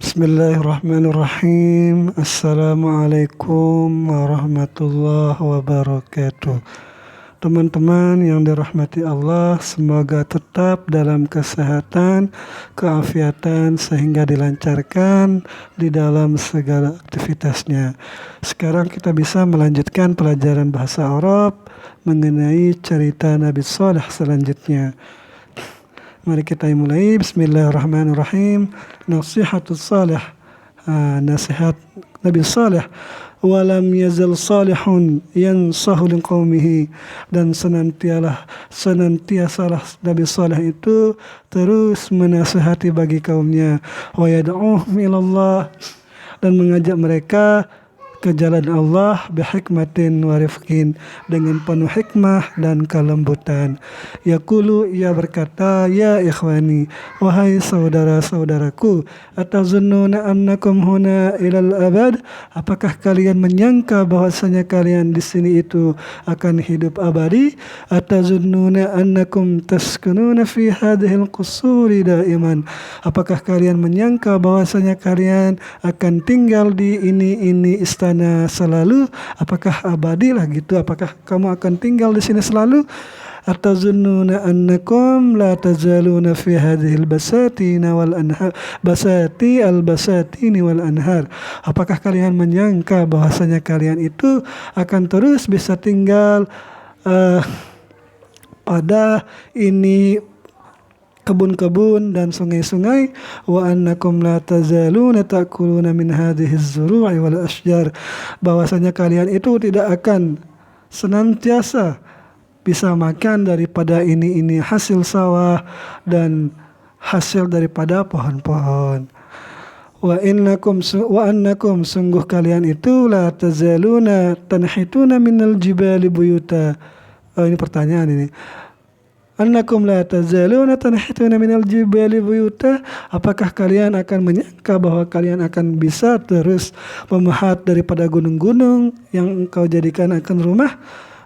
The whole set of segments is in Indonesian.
Bismillahirrahmanirrahim. Assalamualaikum warahmatullahi wabarakatuh. Teman-teman yang dirahmati Allah, semoga tetap dalam kesehatan, keafiatan sehingga dilancarkan di dalam segala aktivitasnya. Sekarang kita bisa melanjutkan pelajaran bahasa Arab mengenai cerita Nabi Saleh selanjutnya. Mari kita mulai. Bismillahirrahmanirrahim. Nasihatus salih. Nasihat Nabi Saleh. Walam yazal salihun yansahu liqaumihi, dan senantiasalah Nabi Saleh itu terus menasihati bagi kaumnya. Wa yad'uhum ilallah, dan mengajak mereka ke jalan Allah bihikmatin wa rifqin, dengan penuh hikmah dan kelembutan. Yaqulu, ia berkata, ya ikhwani, wahai saudara-saudaraku, atazunnuna annakum huna ilal abad, apakah kalian menyangka bahwasanya kalian di sini itu akan hidup abadi? Atazunnuna annakum taskununa fi hadhil qusuri daiman, apakah kalian menyangka bahwasanya kalian akan tinggal di ini istana selalu? Apakah abadilah gitu? Apakah kamu akan tinggal di sini selalu? Atazunnuna annakum la tazaluna fi hadhil basatin wal anhar, basati al basatini wal anhar, apakah kalian menyangka bahwasanya kalian itu akan terus bisa tinggal pada ini kebun-kebun dan sungai-sungai? Wa annakum la tazaluna ta'kuluna min hadhihi az-zuru'i wal ashjar, bahwasanya kalian itu tidak akan senantiasa bisa makan daripada ini hasil sawah dan hasil daripada pohon-pohon. Wa annakum sungguh kalian itu la tazaluna tanhituna minal jibali buyuta. Ini pertanyaan ini. Annakum la tazaluna tanhituna minal jibali buyuta, apakah kalian akan menyangka bahwa kalian akan bisa terus memahat daripada gunung-gunung yang engkau jadikan akan rumah?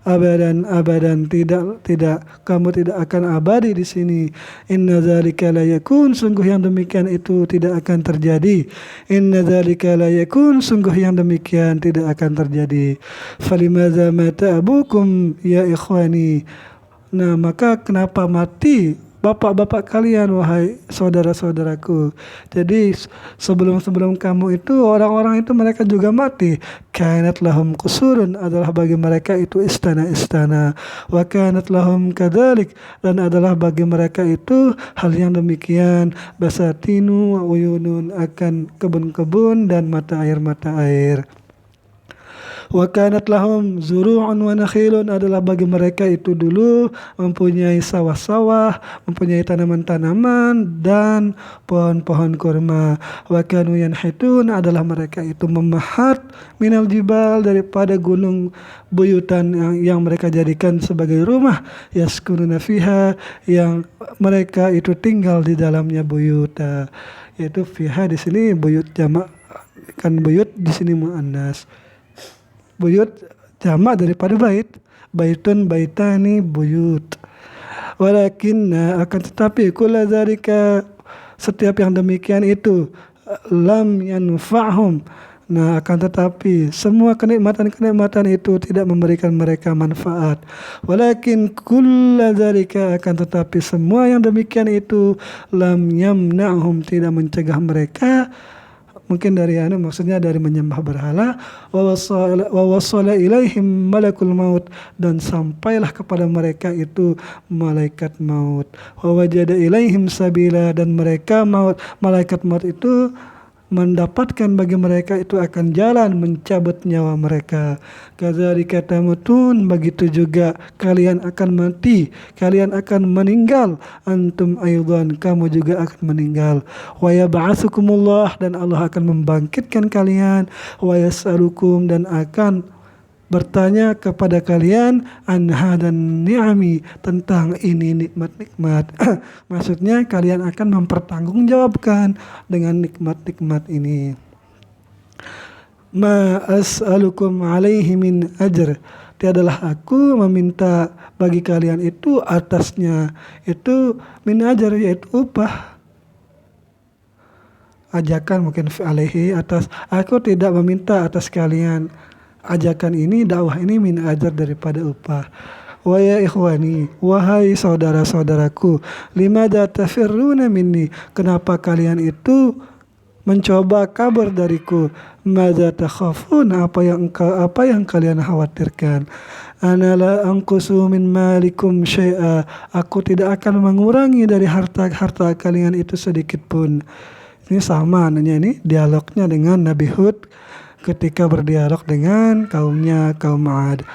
Abadan, tidak, kamu tidak akan abadi di sini. Inna dzalika la yakun, sungguh yang demikian itu tidak akan terjadi. Inna dzalika la yakun, sungguh yang demikian tidak akan terjadi. Falimadza mata abukum ya ikhwani, nah maka kenapa mati bapak-bapak kalian, wahai saudara-saudaraku? Jadi sebelum kamu itu, orang-orang itu mereka juga mati. Kanat lahum qusurun, adalah bagi mereka itu istana-istana. Wa kanat lahum kadzalik, dan adalah bagi mereka itu hal yang demikian. Basatinu wa uyunun, akan kebun-kebun dan mata air. Wa kanat lahum zuru'un wa nakhilun, adalah bagi mereka itu dulu mempunyai sawah-sawah, mempunyai tanaman-tanaman dan pohon-pohon kurma. Wa kanu yanhitun, adalah mereka itu memahat minal jibal, daripada gunung, buyutan yang mereka jadikan sebagai rumah. Yaskununa fiha, yang mereka itu tinggal di dalamnya. Buyuta, yaitu fiha di sini buyut jamak, kan buyut di sini muannas. Buyut jamak daripada bait. Baitun, baitani, buyut. Walakinna, akan tetapi, kulla dzalika, setiap yang demikian itu, lam yanfa'hum, nah akan tetapi semua kenikmatan-kenikmatan itu tidak memberikan mereka manfaat. Walakin kulla dzalika, akan tetapi semua yang demikian itu, lam yamna'hum, tidak mencegah mereka, mungkin dari maksudnya dari menyembah berhala. Wa wasala ilaihim malakul maut, dan sampailah kepada mereka itu malaikat maut. Wa wajada ilaihim sabila, dan malaikat maut itu mendapatkan bagi mereka itu akan jalan mencabut nyawa mereka. Kadzalika tamutun, begitu juga kalian akan mati, kalian akan meninggal. Antum aidan, kamu juga akan meninggal. Wa yab'atsukumullah, dan Allah akan membangkitkan kalian. Wa yas'alukum, dan akan bertanya kepada kalian, anha dan ni'ami, tentang ini nikmat-nikmat. Maksudnya kalian akan mempertanggungjawabkan dengan nikmat-nikmat ini. Ma as'alukum alaihi min ajr, tiadalah aku meminta bagi kalian itu atasnya itu min ajr, yaitu upah. ajakan mungkin alaihi atas, aku tidak meminta atas kalian ajakan ini, dakwah ini min ajar daripada upah. Wa ya ikhwani, wahai saudara-saudaraku, limadza tafirruna minni, kenapa kalian itu mencoba kabar dariku? Madza takhafun, apa yang kalian khawatirkan? Ana la anqusu min malikum syai'a, aku tidak akan mengurangi dari harta kalian itu sedikit pun. Ini sama nanya, ini dialognya dengan Nabi Hud ketika berdialog dengan kaumnya, kaum 'Ad.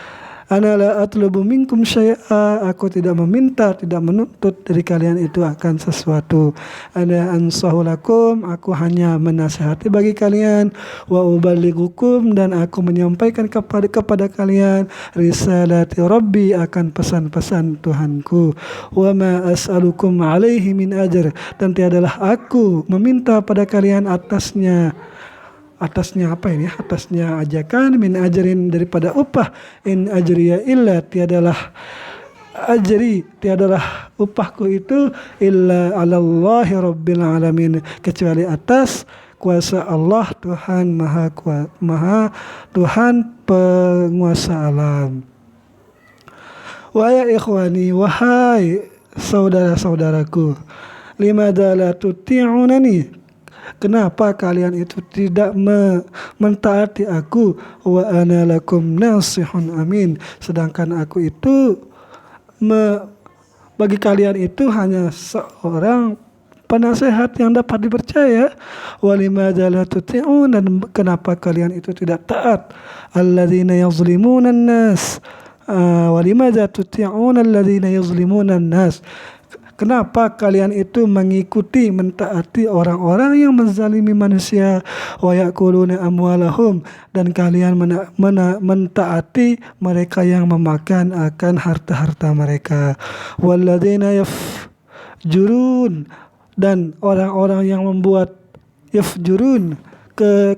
Ana la atlubu minkum syai'a, aku tidak meminta, tidak menuntut dari kalian itu akan sesuatu. Ana ansahu lakum, aku hanya menasihati bagi kalian. Wa uballighukum, dan aku menyampaikan kepada kalian risalati rabbi, akan pesan-pesan Tuhanku. Wa ma as'alukum alaihi min ajr, dan tiadalah aku meminta pada kalian atasnya apa ini? Atasnya ajakan, min ajrin, daripada upah. In ajriya illa, tiadalah upahku itu illa 'alallahi rabbil alamin, kecuali atas kuasa Allah, Tuhan maha Tuhan penguasa alam. Wa ya ikhwani, wahai saudara-saudaraku, limadza la tuti'unani, kenapa kalian itu tidak mentaati aku? Wa ana lakum nasihun amin, sedangkan aku itu bagi kalian itu hanya seorang penasehat yang dapat dipercaya. Wa limadza la tuti'un, dan kenapa kalian itu tidak taat? Alladzina yazlimuna an-nas, wa limadza tuti'un alladzina yazlimuna an-nas, kenapa kalian itu mentaati orang-orang yang menzalimi manusia? Wa ya'kuluna amwalahum, dan kalian mentaati mereka yang memakan akan harta-harta mereka. Walladzina yafjurun, dan orang-orang yang membuat yafjurun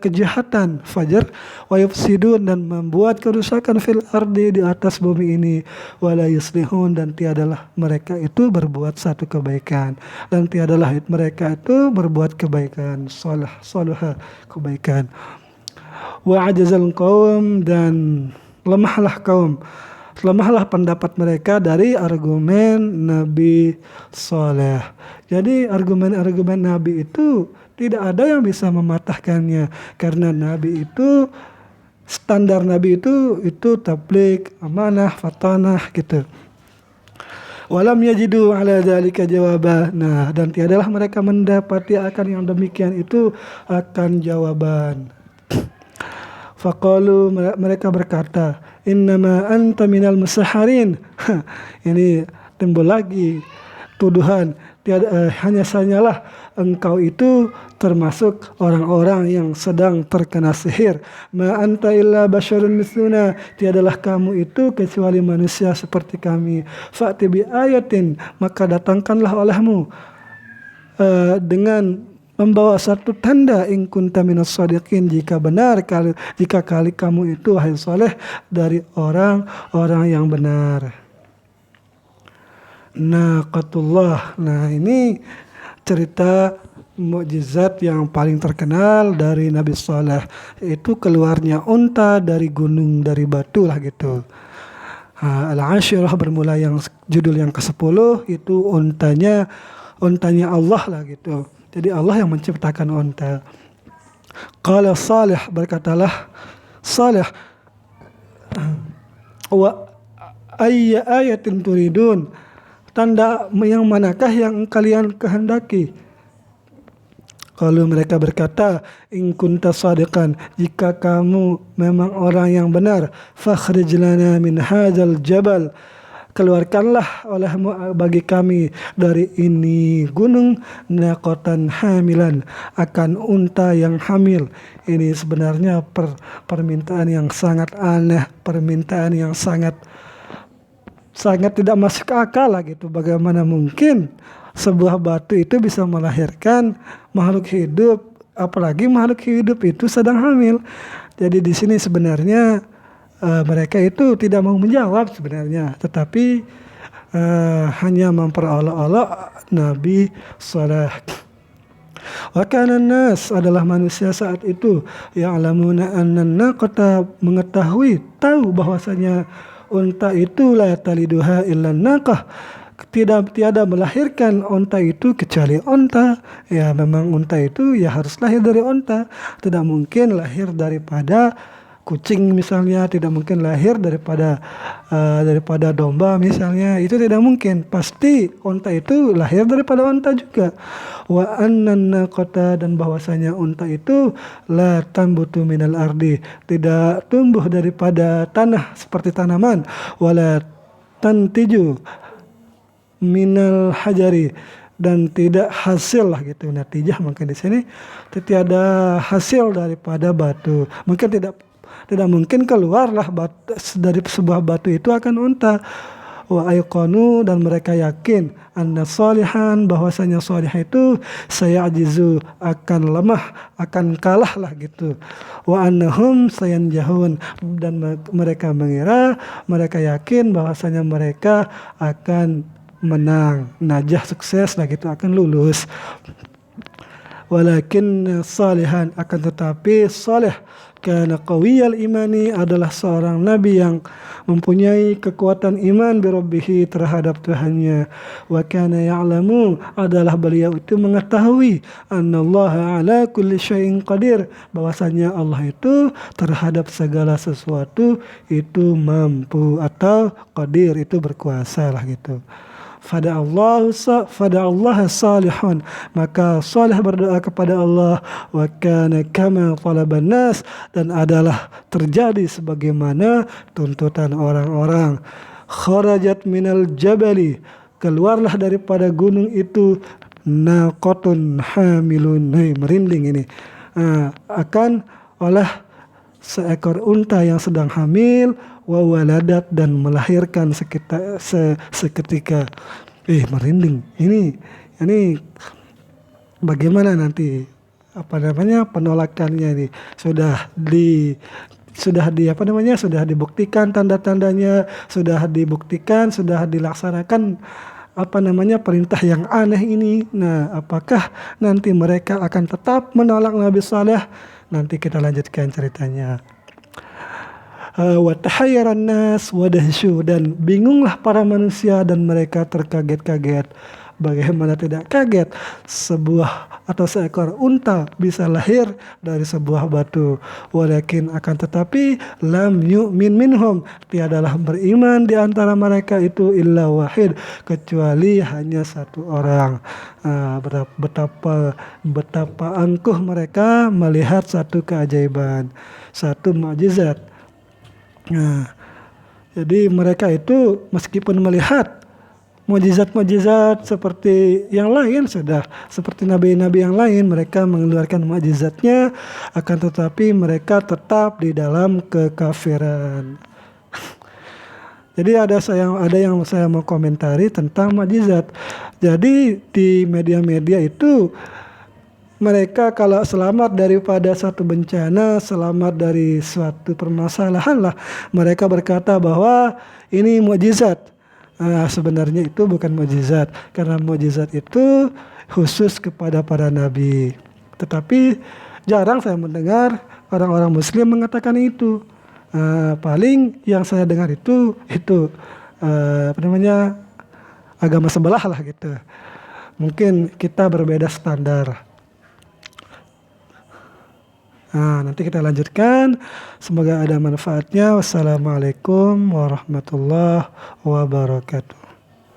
kejahatan, fajar, wa yufsidun, dan membuat kerusakan fil ardi, di atas bumi ini, wala yuslihun, dan tiadalah mereka itu berbuat satu kebaikan, dan tiadalah mereka itu berbuat kebaikan, salihah, kebaikan. Wa ajazal qaum, dan lemahlah pendapat mereka dari argumen Nabi Saleh. Jadi argumen Nabi itu tidak ada yang bisa mematahkannya, karena Nabi itu, standar Nabi itu tabligh, amanah, fatanah gitu. Walam yajidu ala dzalika jawaba. Nah, dan tiadalah mereka mendapati akan yang demikian itu akan jawaban. Faqalu, mereka berkata, innama anta minal musaharin. Ini timbul lagi tuduhan, hanyalah engkau itu termasuk orang-orang yang sedang terkena sihir. Ma anta illa basyarun misluna, tiadalah kamu itu kecuali manusia seperti kami. Fa'ti bi ayatin, maka datangkanlah olehmu dengan membawa satu tanda, in kunta minas shadiqin, jika kamu itu wahai Saleh dari orang-orang yang benar. Naqatullah. Nah, ini cerita mukjizat yang paling terkenal dari Nabi Saleh, itu keluarnya unta dari gunung, dari batu lah gitu. Al-Ashirah bermula yang judul yang ke-10 itu untanya Allah lah gitu. Jadi Allah yang menciptakan unta. Qala Salih, berkatalah Salih, wa ayya ayatin turidun, tanda yang manakah yang kalian kehendaki? Kalau mereka berkata, in kunta shadiqan, jika kamu memang orang yang benar, fakhrij lana min hadzal jabal, keluarkanlah olehmu bagi kami dari ini gunung, naqatan hamilan, akan unta yang hamil. Ini sebenarnya permintaan yang sangat aneh, permintaan yang sangat tidak masuk akal lah gitu. Bagaimana mungkin sebuah batu itu bisa melahirkan makhluk hidup, apalagi makhluk hidup itu sedang hamil. Jadi di sini sebenarnya mereka itu tidak mau menjawab sebenarnya, tetapi hanya memperolok-olok Nabi Saleh. Wa kana nas adalah manusia saat itu ya'lamuna anna naqata mengetahui tahu bahwasanya unta itu la taliduha illa naqah, tiada melahirkan unta itu kecuali unta. Ya memang unta itu ya harus lahir dari unta, tidak mungkin lahir daripada kucing misalnya, tidak mungkin lahir daripada domba misalnya, itu tidak mungkin. Pasti unta itu lahir daripada unta juga. Wa annan naqata, dan bahwasanya unta itu la tambutu minal ardi, tidak tumbuh daripada tanah seperti tanaman, wala tantiju minal hajari, dan tidak hasil lah gitu. Natijah mungkin di sini tiada hasil daripada batu. Mungkin tidak mungkin keluarlah dari sebuah batu itu akan unta. Wa ayqanu, dan mereka yakin anna salihan, bahwasanya salih itu sayajizu, akan lemah, akan kalah lah gitu. Wa annahum sayanjahun, dan mereka mengira, mereka yakin bahwasanya mereka akan menang, najah, sukses lah gitu, akan lulus. Walakin salihan, akan tetapi salih kana qawiyal imani, adalah seorang nabi yang mempunyai kekuatan iman birabbihi, terhadap Tuhannya. Wa kana ya'lamu, adalah beliau itu mengetahui annallaha ala kulli syai'in qadir, bahwasanya Allah itu terhadap segala sesuatu itu mampu, atau qadir itu berkuasa lah gitu. Fada Allah salihun, maka salih berdoa kepada Allah. Wa kana kama talaban nas, dan adalah terjadi sebagaimana tuntutan orang-orang. Kharajat minal jabali, keluarlah daripada gunung itu naqatun hamilun, merinding ini, akan oleh seekor unta yang sedang hamil, wa waladat, dan melahirkan seketika. Merinding. Ini bagaimana nanti penolakannya ini? Sudah dibuktikan tanda-tandanya, sudah dibuktikan, sudah dilaksanakan perintah yang aneh ini. Nah, apakah nanti mereka akan tetap menolak Nabi Saleh? Nanti kita lanjutkan ceritanya. Wa tahayyaran nas wa dahsyu, dan bingunglah para manusia dan mereka terkaget-kaget. Bagaimana tidak kaget, seekor unta bisa lahir dari sebuah batu. Walakin, akan tetapi, lam yu'min minhum, tiadalah beriman di antara mereka itu illa wahid, kecuali hanya satu orang. Betapa angkuh mereka melihat satu keajaiban, satu mukjizat. Jadi mereka itu meskipun melihat mukjizat-mukjizat seperti yang lain, sudah seperti nabi-nabi yang lain, mereka mengeluarkan mukjizatnya, akan tetapi mereka tetap di dalam kekafiran. Jadi ada yang saya mau komentari tentang mukjizat. Jadi di media-media itu, mereka kalau selamat daripada satu bencana, selamat dari suatu permasalahan lah, mereka berkata bahwa ini mukjizat. Sebenarnya itu bukan mukjizat, karena mukjizat itu khusus kepada para nabi. Tetapi jarang saya mendengar orang-orang Muslim mengatakan itu. Paling yang saya dengar itu agama sebelah lah gitu. Mungkin kita berbeda standar. Nanti kita lanjutkan. Semoga ada manfaatnya. Wassalamualaikum warahmatullahi wabarakatuh.